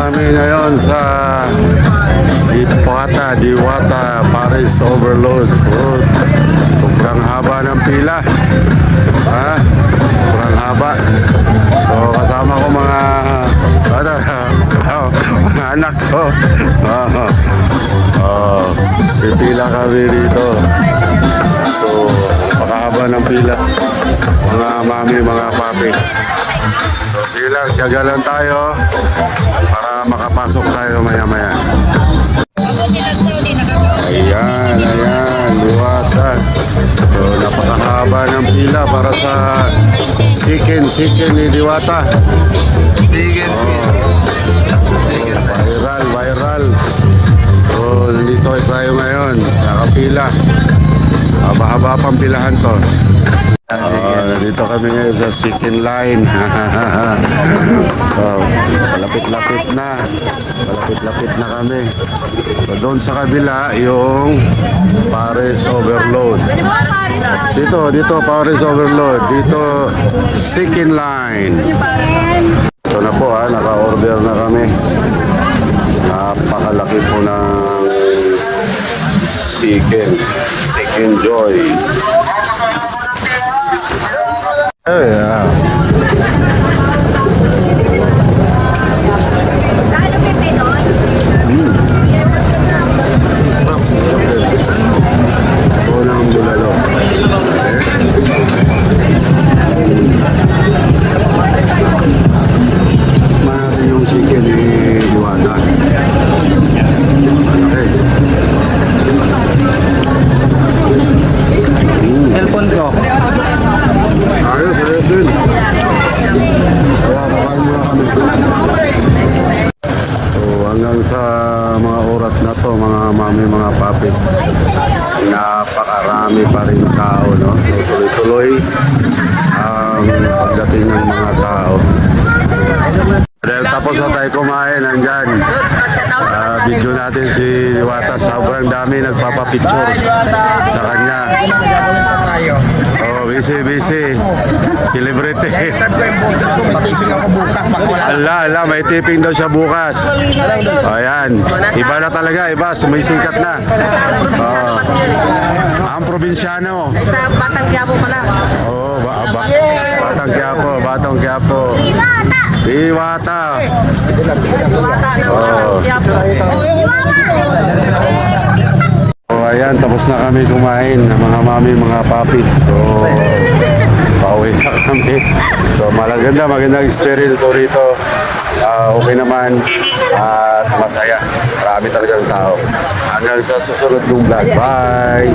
kami ngayon sa Diwata Paris Overload. Oh, sobrang haba ng pila. Ha? Sobrang haba. So kasama ko mga mga anak ko. Pipila kami dito. So pakahaba ng pila. Mga mami, mga papi. So bilang tiyaga lang tayo para makapasok tayo maya-maya. Ayan, Diwata. So napakahaba ng pila para sa chicken ni Diwata. Viral. So nandito tayo ngayon, nakapila. Haba-haba pang pilahan to. Dito kami ngayon sa chicken line. Malapit-lapit na kami. So doon sa kabila yung Paris Overload. Dito Paris Overload. Dito chicken line. Ito na po, naka-order na kami. Napakalaki po ng chicken joy. Sa mga oras na to, mga mami, mga papi, napakarami pa rin tao, no? So, tuloy-tuloy ang pagdating ng mga tao. Dahil tapos na tayo kumain, nandyan video natin si Diwata, sobrang dami nagpapapicture sa kanya. Busy. Celebrity. Ala, may tipping daw siya bukas. Ayan. Iba na talaga, may sikat na. Ang probinsyano. Sa Batang Quiapo pala. Batang Quiapo. Diwata. Ayan, tapos na kami kumain, mga mami, mga papi. So, pauwi na kami. So, magandang experience to rito. Okay naman at masaya. Marami talagang tao. Hanggang sa susunod ng vlog. Bye!